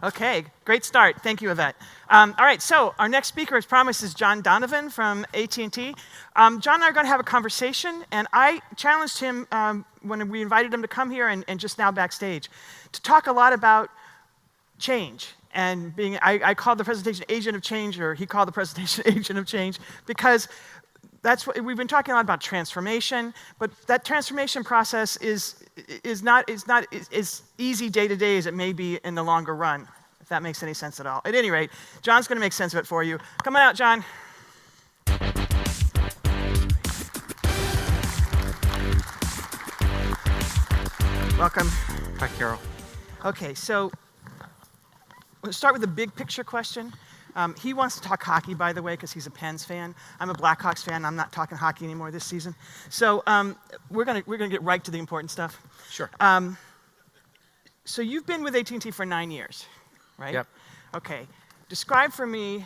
Okay, great start. Thank you, Yvette. All right, so our next speaker, as promised, is John Donovan from AT&T. John and I are going to have a conversation, and I challenged him when we invited him to come here and just now backstage to talk a lot about change. And I called the presentation Agent of Change, or he called the presentation Agent of Change, because that's what we've been talking a lot about, transformation, but that transformation process is not as easy day to day as it may be in the longer run, if that makes any sense at all. At any rate, John's going to make sense of it for you. Come on out, John. Welcome. Hi, Carol. Okay, so let's start with the big picture question. He wants to talk hockey, by the way, because he's a Pens fan. I'm a Blackhawks fan. I'm not talking hockey anymore this season. So we're gonna get right to the important stuff. Sure. So you've been with AT&T for 9 years, right? Yep. Okay. Describe for me,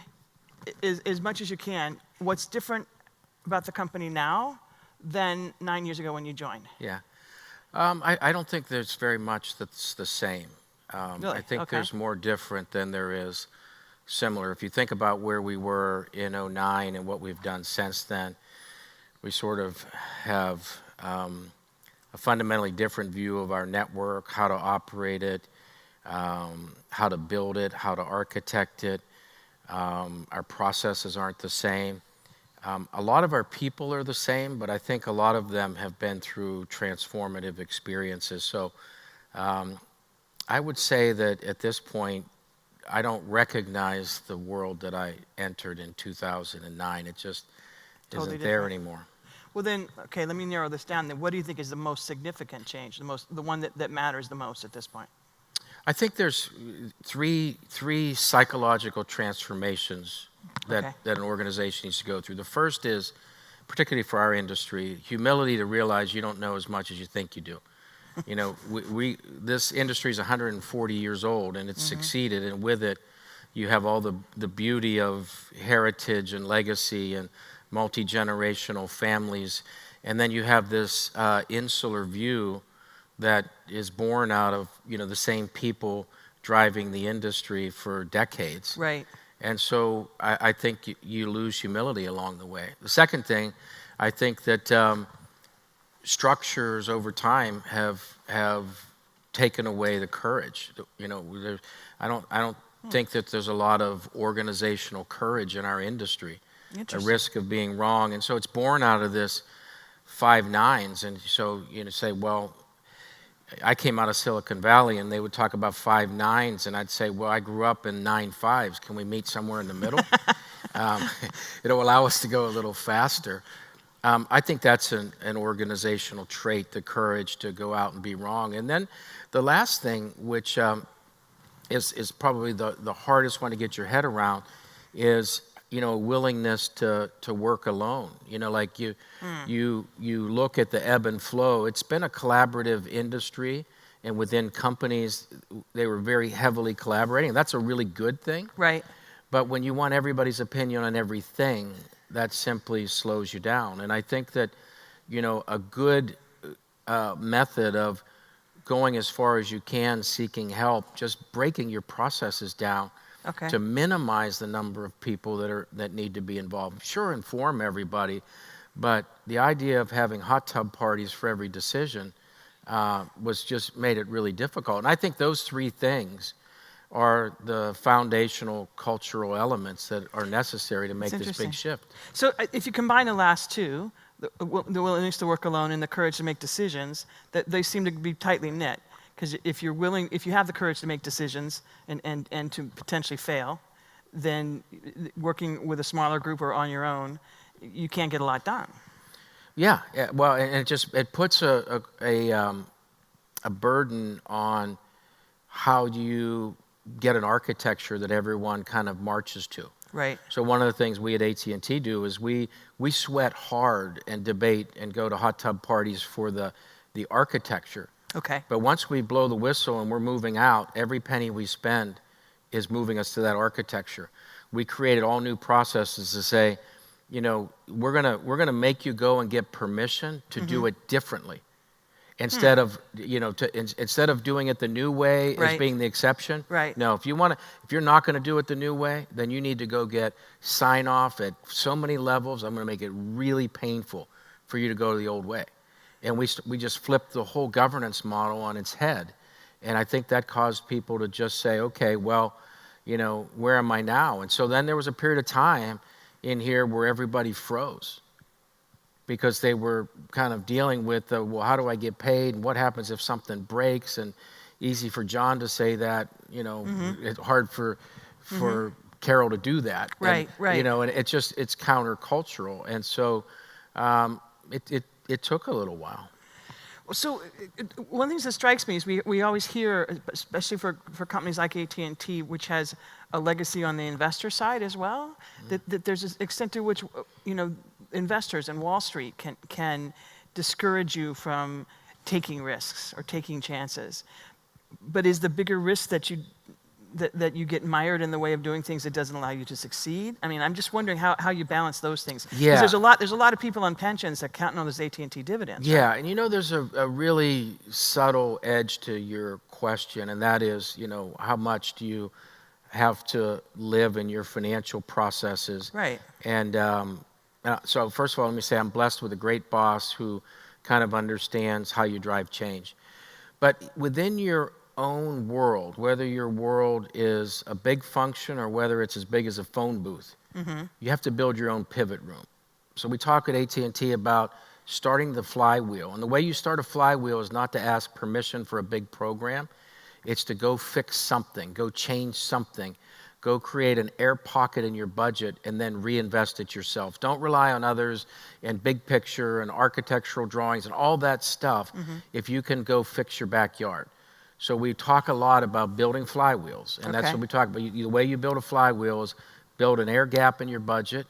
as much as you can, what's different about the company now than 9 years ago when you joined. Yeah. I don't think there's very much that's the same. Really? I think Okay. there's more different than there is similar. If you think about where we were in '09 and what we've done since then, we sort of have a fundamentally different view of our network, how to operate it, how to build it, how to architect it. Our processes aren't the same. A lot of our people are the same, but I think a lot of them have been through transformative experiences. So I would say that at this point, I don't recognize the world that I entered in 2009. It just Totally isn't there different. anymore. Well then, okay, let me narrow this down then. What do you think is the most significant change, the one that matters the most at this point? I think there's three psychological transformations that an organization needs to go through. The first is, particularly for our industry, humility to realize you don't know as much as you think you do. You know, this industry is 140 years old, and it's succeeded, and with it, you have all the beauty of heritage and legacy and multi-generational families, and then you have this insular view that is born out of, you know, the same people driving the industry for decades. Right. And so I think you lose humility along the way. The second thing, I think that structures over time have taken away the courage. You know, I don't think that there's a lot of organizational courage in our industry. A risk of being wrong, and so it's born out of this 5 nines. And so you know, say, well, I came out of Silicon Valley, and they would talk about 5 nines, and I'd say, well, I grew up in 9 5s. Can we meet somewhere in the middle? It'll allow us to go a little faster. I think that's an organizational trait, the courage to go out and be wrong. And then the last thing, which is probably the hardest one to get your head around, is, you know, willingness to work alone. You know, like you look at the ebb and flow. It's been a collaborative industry, and within companies, they were very heavily collaborating. That's a really good thing. Right. But when you want everybody's opinion on everything, that simply slows you down. And I think that, you know, a good method of going as far as you can, seeking help, just breaking your processes down to minimize the number of people that need to be involved. Sure, inform everybody, but the idea of having hot tub parties for every decision was just made it really difficult. And I think those 3 things are the foundational cultural elements that are necessary to make this big shift. So if you combine the last 2, the willingness to work alone and the courage to make decisions, that they seem to be tightly knit. Because if you have the courage to make decisions and to potentially fail, then working with a smaller group or on your own, you can't get a lot done. Yeah. Well, and it puts a burden on how you get an architecture that everyone kind of marches to. Right. So one of the things we at AT&T do is we sweat hard and debate and go to hot tub parties for the architecture. Okay. But once we blow the whistle and we're moving out, every penny we spend is moving us to that architecture. We created all new processes to say, you know, we're gonna make you go and get permission to do it differently. instead of, instead of doing it the new way as Right. being the exception. Right. No, if you're not going to do it the new way, then you need to go get sign off at so many levels. I'm going to make it really painful for you to go to the old way. And we just flipped the whole governance model on its head. And I think that caused people to just say, okay, well, where am I now? And so then there was a period of time in here where everybody froze, because they were kind of dealing with, well, how do I get paid? And what happens if something breaks? And easy for John to say that, it's hard for Carol to do that. Right, and, right. And it's countercultural. And so it took a little while. So one of the things that strikes me is we always hear, especially for companies like AT&T, which has a legacy on the investor side as well, that there's an extent to which investors and Wall Street can discourage you from taking risks or taking chances. But is the bigger risk that you get mired in the way of doing things that doesn't allow you to succeed? I mean, I'm just wondering how you balance those things. Yeah. Because there's a lot of people on pensions that counting on those AT&T dividends. Yeah, right? and there's a really subtle edge to your question, and that is, how much do you have to live in your financial processes? Right. And so first of all, let me say I'm blessed with a great boss who kind of understands how you drive change. But within your own world, whether your world is a big function or whether it's as big as a phone booth, you have to build your own pivot room. So we talk at AT&T about starting the flywheel. And the way you start a flywheel is not to ask permission for a big program. It's to go fix something, go change something, go create an air pocket in your budget and then reinvest it yourself. Don't rely on others and big picture and architectural drawings and all that stuff if you can go fix your backyard. So we talk a lot about building flywheels, and that's what we talk about. The way you build a flywheel is build an air gap in your budget,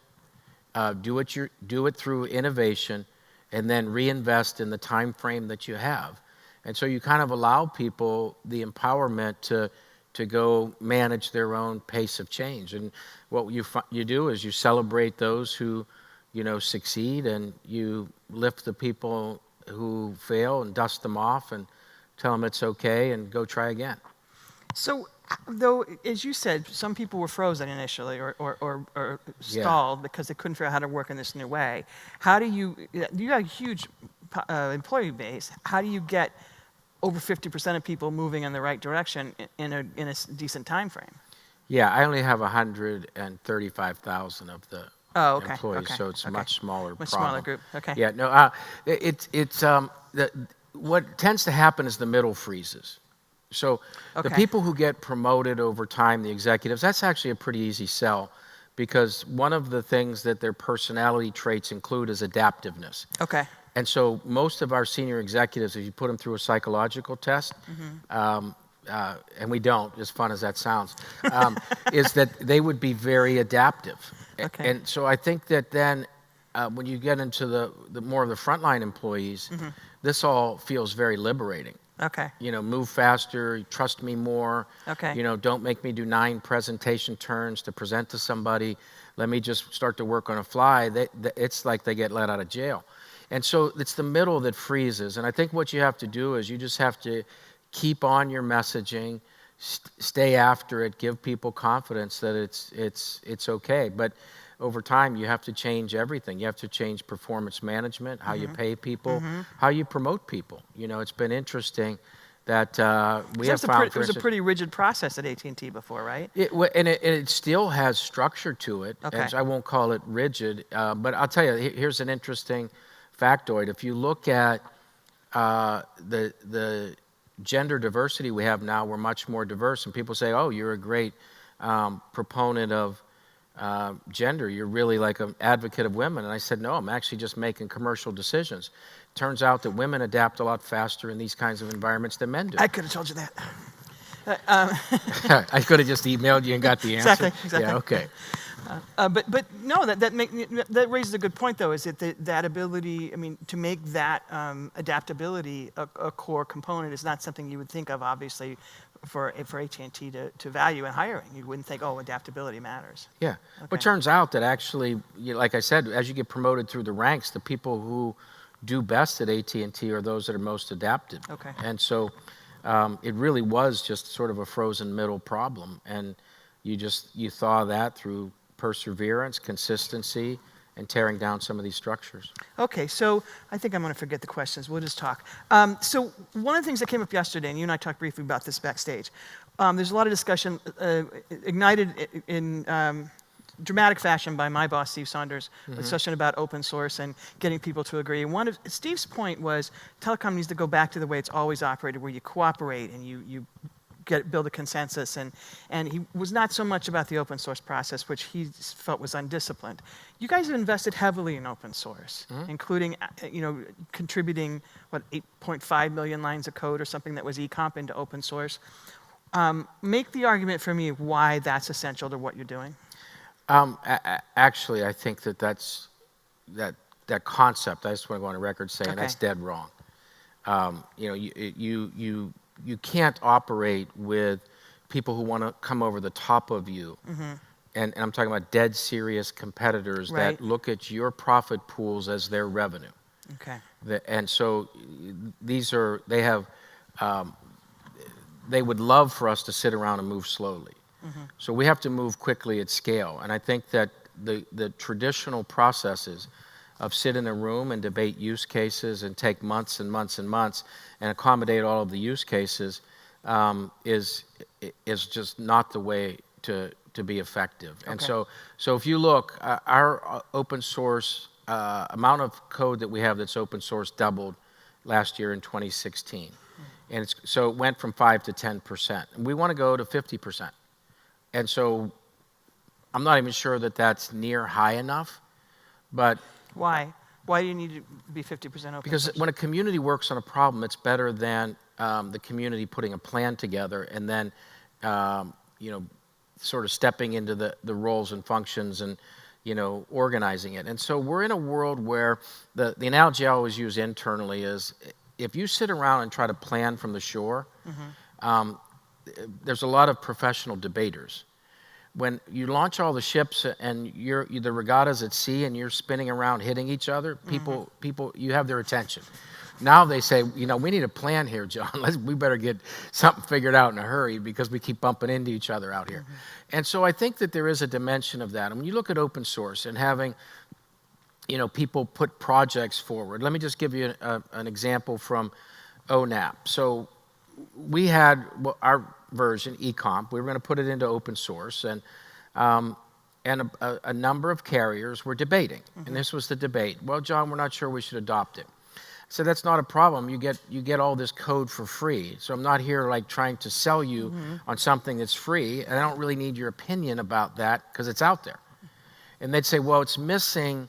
do it through innovation, and then reinvest in the time frame that you have. And so you kind of allow people the empowerment to go manage their own pace of change. And what you do is you celebrate those who, succeed, and you lift the people who fail and dust them off and tell them it's okay and go try again. So, though, as you said, some people were frozen initially or stalled because they couldn't figure out how to work in this new way. How do you got a huge employee base. How do you get over 50% of people moving in the right direction in a decent time frame? Yeah, I only have 135,000 of the employees, so it's a much smaller problem. Smaller group. Okay. Yeah, no, what tends to happen is the middle freezes. So the people who get promoted over time, the executives, that's actually a pretty easy sell, because one of the things that their personality traits include is adaptiveness. Okay. And so most of our senior executives, if you put them through a psychological test, and we don't, as fun as that sounds, is that they would be very adaptive. Okay. And so I think that then when you get into the more of the frontline employees, this all feels very liberating. Okay. Move faster, trust me more. Okay. Don't make me do 9 presentation turns to present to somebody. Let me just start to work on a fly. It's like they get let out of jail. And so it's the middle that freezes. And I think what you have to do is you just have to keep on your messaging, stay after it, give people confidence that it's okay. But over time, you have to change everything. You have to change performance management, how you pay people, how you promote people. It's been interesting that we have found. It was a pretty rigid process at AT&T before, right? It still has structure to it. Okay. And so I won't call it rigid, but I'll tell you, here's an interesting factoid. If you look at the gender diversity we have now, we're much more diverse. And people say, oh, you're a great proponent of gender. You're really like an advocate of women. And I said, no, I'm actually just making commercial decisions. Turns out that women adapt a lot faster in these kinds of environments than men do. I could have told you that. I could have just emailed you and got the answer. Exactly. Yeah, okay. But no, that raises a good point, though, is that ability, to make that adaptability a core component is not something you would think of, obviously, for AT&T to value in hiring. You wouldn't think, oh, adaptability matters. Yeah. Okay. But it turns out that actually, like I said, as you get promoted through the ranks, the people who do best at AT&T are those that are most adapted. Okay. And so it really was just sort of a frozen middle problem. And you thaw that through perseverance, consistency, and tearing down some of these structures. Okay, so I think I'm going to forget the questions. We'll just talk. So one of the things that came up yesterday, and you and I talked briefly about this backstage, there's a lot of discussion ignited in dramatic fashion by my boss, Steve Saunders, a discussion about open source and getting people to agree. And one of Steve's point was telecom needs to go back to the way it's always operated, where you cooperate and you build a consensus, and he was not so much about the open source process, which he felt was undisciplined. You guys have invested heavily in open source, including contributing, 8.5 million lines of code or something that was eComp into open source. Make the argument for me why that's essential to what you're doing. Actually, I think that concept, I just want to go on a record saying that's dead wrong. You can't operate with people who want to come over the top of you. And I'm talking about dead serious competitors that look at your profit pools as their revenue. Okay. And so they would love for us to sit around and move slowly. So we have to move quickly at scale. And I think that the traditional processes of sit in a room and debate use cases and take months and months and months and accommodate all of the use cases is just not the way to be effective. And so if you look, our open source amount of code that we have that's open source doubled last year in 2016. And so it went from 5 to 10%. And we want to go to 50%. And so I'm not even sure that that's near high enough, but... Why? Why do you need to be 50% open Because source? when a community works on a problem, it's better than the community putting a plan together and then, sort of stepping into the roles and functions and, organizing it. And so we're in a world where the analogy I always use internally is if you sit around and try to plan from the shore, there's a lot of professional debaters. When you launch all the ships and the regattas at sea and you're spinning around hitting each other, people, you have their attention. Now they say, we need a plan here, John. We better get something figured out in a hurry because we keep bumping into each other out here. And so I think that there is a dimension of that. And when you look at open source and having, people put projects forward. Let me just give you an example from ONAP. So we had our version, eComp. We were going to put it into open source, and a number of carriers were debating. And this was the debate. Well, John, we're not sure we should adopt it. So that's not a problem. You get all this code for free. So I'm not here trying to sell you on something that's free, and I don't really need your opinion about that because it's out there. And they'd say, well, it's missing.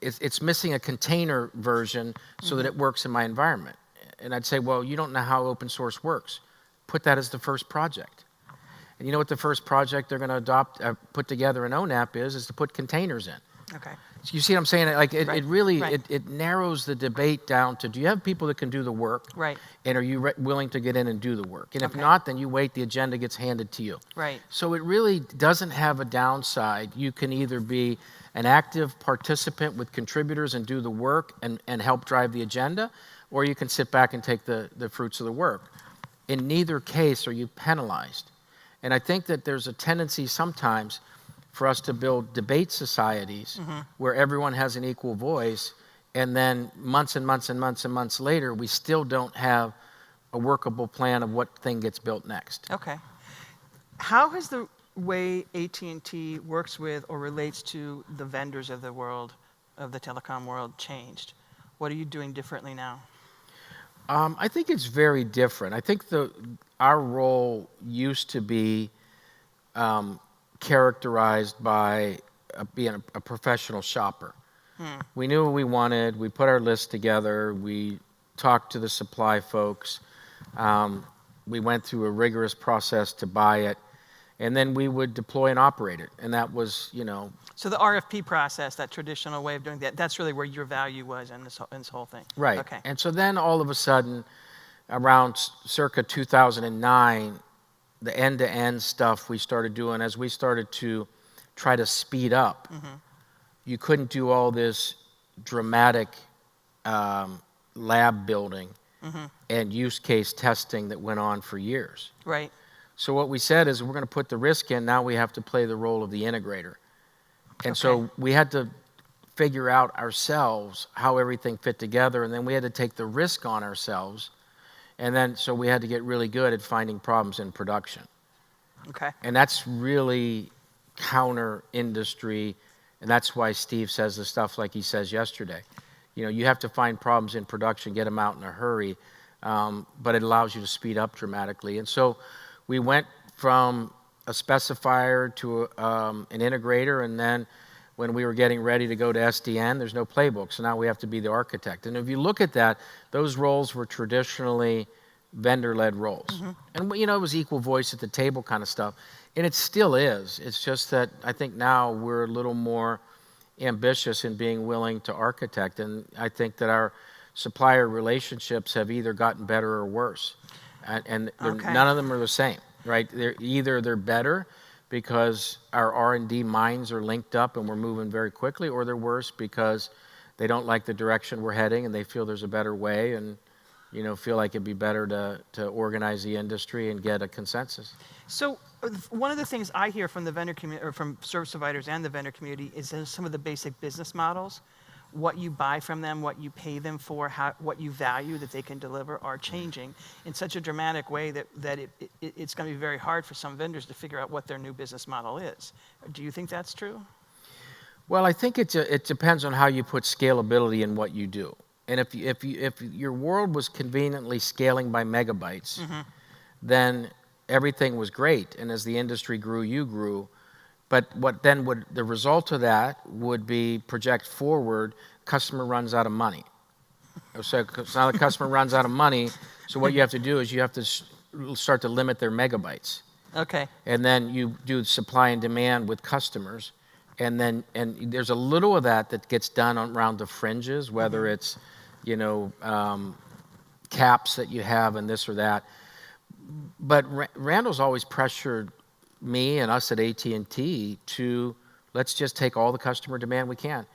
It's missing a container version so that it works in my environment. And I'd say, well, you don't know how open source works. Put that as the first project. And you know what the first project they're going to put together in ONAP is to put containers in. Okay. So you see what I'm saying? It really Right. it narrows the debate down to, do you have people that can do the work? Right. And are you willing to get in and do the work? And if not, then you wait, the agenda gets handed to you. Right. So it really doesn't have a downside. You can either be an active participant with contributors and do the work and help drive the agenda, or you can sit back and take the fruits of the work. In neither case are you penalized. And I think that there's a tendency sometimes for us to build debate societies where everyone has an equal voice, and then months and months and months and months later, we still don't have a workable plan of what thing gets built next. Okay. How has the way AT&T works with or relates to the vendors of the world, of the telecom world, changed? What are you doing differently now? I think it's very different. I think our role used to be characterized by being a professional shopper. We knew what we wanted. We put our list together. We talked to the supply folks. We went through a rigorous process to buy it. And then we would deploy and operate it. And that was, So the RFP process, that traditional way of doing that, that's really where your value was in this whole thing. Right. Okay. And so then all of a sudden, around circa 2009, the end-to-end stuff we started doing, as we started to try to speed up, you couldn't do all this dramatic lab building and use case testing that went on for years. Right. So what we said is we're going to put the risk in. Now we have to play the role of the integrator. And so we had to figure out ourselves how everything fit together, and then we had to take the risk on ourselves. And then so we had to get really good at finding problems in production. Okay. And that's really counter industry, and that's why Steve says the stuff like he says yesterday. You know, you have to find problems in production, get them out in a hurry, but it allows you to speed up dramatically. And so we went from a specifier to an integrator, and then when we were getting ready to go to SDN, there's no playbook, so now we have to be the architect. And if you look at that, those roles were traditionally vendor-led roles. And, you know, it was equal voice at the table kind of stuff, and it still is. It's just that I think now we're a little more ambitious in being willing to architect, and I think that our supplier relationships have either gotten better or worse, and none of them are the same, right? They're better because our R&D minds are linked up and we're moving very quickly, or they're worse because they don't like the direction we're heading and they feel there's a better way, and you know, feel like it'd be better to organize the industry and get a consensus. So one of the things I hear from the vendor community, or from service providers and the vendor community, is some of the basic business models. What you buy from them, what you pay them for, what you value that they can deliver are changing in such a dramatic way that it's going to be very hard for some vendors to figure out what their new business model is. Do you think that's true? Well, I think it depends on how you put scalability in what you do. And if your world was conveniently scaling by megabytes, then everything was great. And as the industry grew, you grew. But the result of that would be project forward, customer runs out of money. So now the customer runs out of money, so what you have to do is you have to start to limit their megabytes. Okay. And then you do supply and demand with customers. And there's a little of that gets done around the fringes, whether it's, you know, caps that you have and this or that. But Randall's always pressured me and us at AT&T to let's just take all the customer demand we can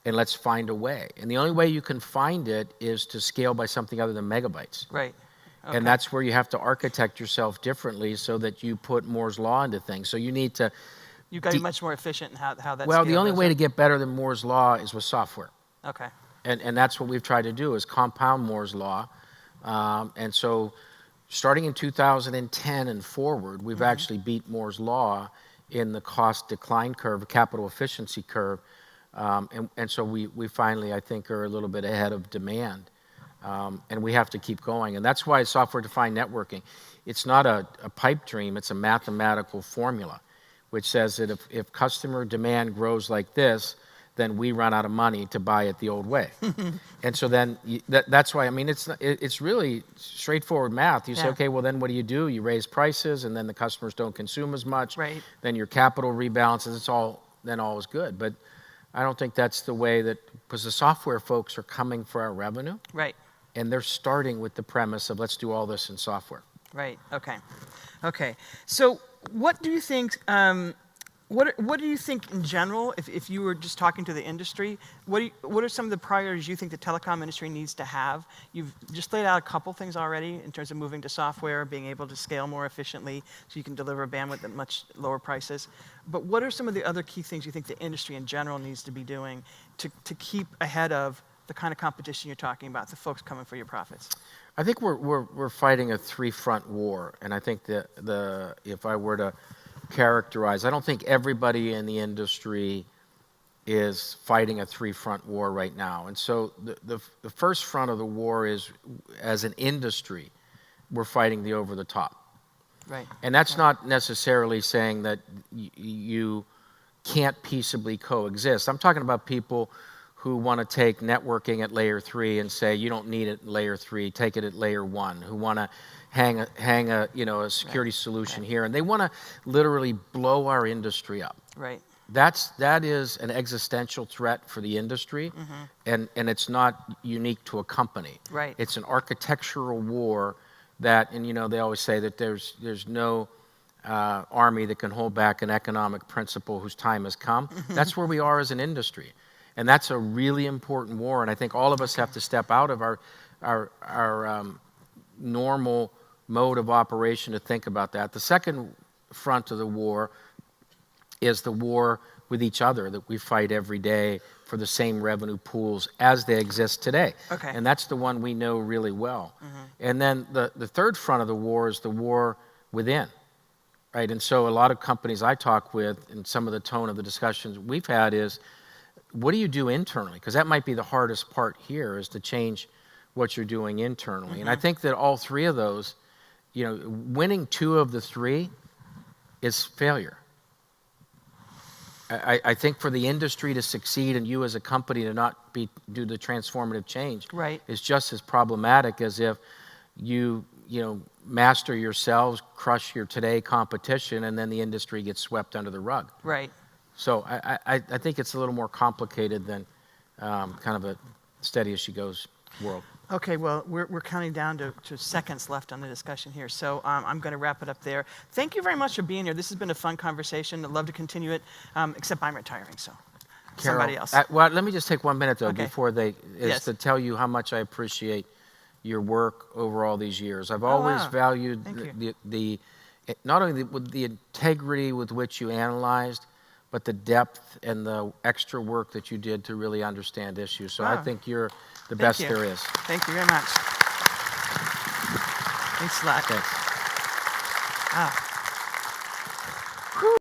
and let's find a way. And the only way you can find it is to scale by something other than megabytes. Right. Okay. And that's where you have to architect yourself differently so that you put Moore's Law into things. So you need to... You've got to be much more efficient in how that Well, the only way to get better than Moore's Law is with software. Okay. And that's what we've tried to do, is compound Moore's Law. And so starting in 2010 and forward, we've actually beat Moore's Law in the cost decline curve, capital efficiency curve. And so we finally, I think, are a little bit ahead of demand. And we have to keep going. And that's why software-defined networking, it's not a pipe dream, it's a mathematical formula, which says that if customer demand grows like this, then we run out of money to buy it the old way. And so then that's why, I mean, it's really straightforward math. You say, okay, well then what do? You raise prices, and then the customers don't consume as much. Right. Then your capital rebalances. Then all is good. But I don't think that's the way because the software folks are coming for our revenue. Right. And they're starting with the premise of let's do all this in software. Right. Okay. Okay. So what do you think? What do you think in general, if you were just talking to the industry, what are some of the priorities you think the telecom industry needs to have? You've just laid out a couple things already in terms of moving to software, being able to scale more efficiently so you can deliver bandwidth at much lower prices. But what are some of the other key things you think the industry in general needs to be doing to keep ahead of the kind of competition you're talking about, the folks coming for your profits? I think we're fighting a three-front war, and I think that if I were to characterize, I don't think everybody in the industry is fighting a three-front war right now. And so the first front of the war is, as an industry, we're fighting the over-the-top. Right. And that's not necessarily saying that you can't peaceably coexist. I'm talking about people who want to take networking at layer 3 and say you don't need it at layer 3, take it at layer 1, who want to hang a security solution here, and they want to literally blow our industry up. Right. That is an existential threat for the industry, and it's not unique to a company. Right. It's an architectural war that, and they always say that there's no army that can hold back an economic principle whose time has come. That's where we are as an industry. And that's a really important war, and I think all of us have to step out of our normal mode of operation to think about that. The second front of the war is the war with each other that we fight every day for the same revenue pools as they exist today. Okay. And that's the one we know really well. And then the third front of the war is the war within, right? And so a lot of companies I talk with, and some of the tone of the discussions we've had is, what do you do internally? Because that might be the hardest part here, is to change what you're doing internally. And I think that all three of those, winning two of the three is failure. I think for the industry to succeed and you as a company to not do the transformative change is just as problematic as if you master yourselves, crush your today competition, and then the industry gets swept under the rug. Right. So I think it's a little more complicated than kind of a steady as she goes world. Okay, well, we're counting down to seconds left on the discussion here, so I'm going to wrap it up there. Thank you very much for being here. This has been a fun conversation. I'd love to continue it, except I'm retiring, so Carol, somebody else. Well, let me just take 1 minute, though, Okay. before to tell you how much I appreciate your work over all these years. I've always valued the not only the integrity with which you analyzed, but the depth and the extra work that you did to really understand issues. So I think you're the best there is. Thank you very much. Thanks a lot. Thanks. Wow.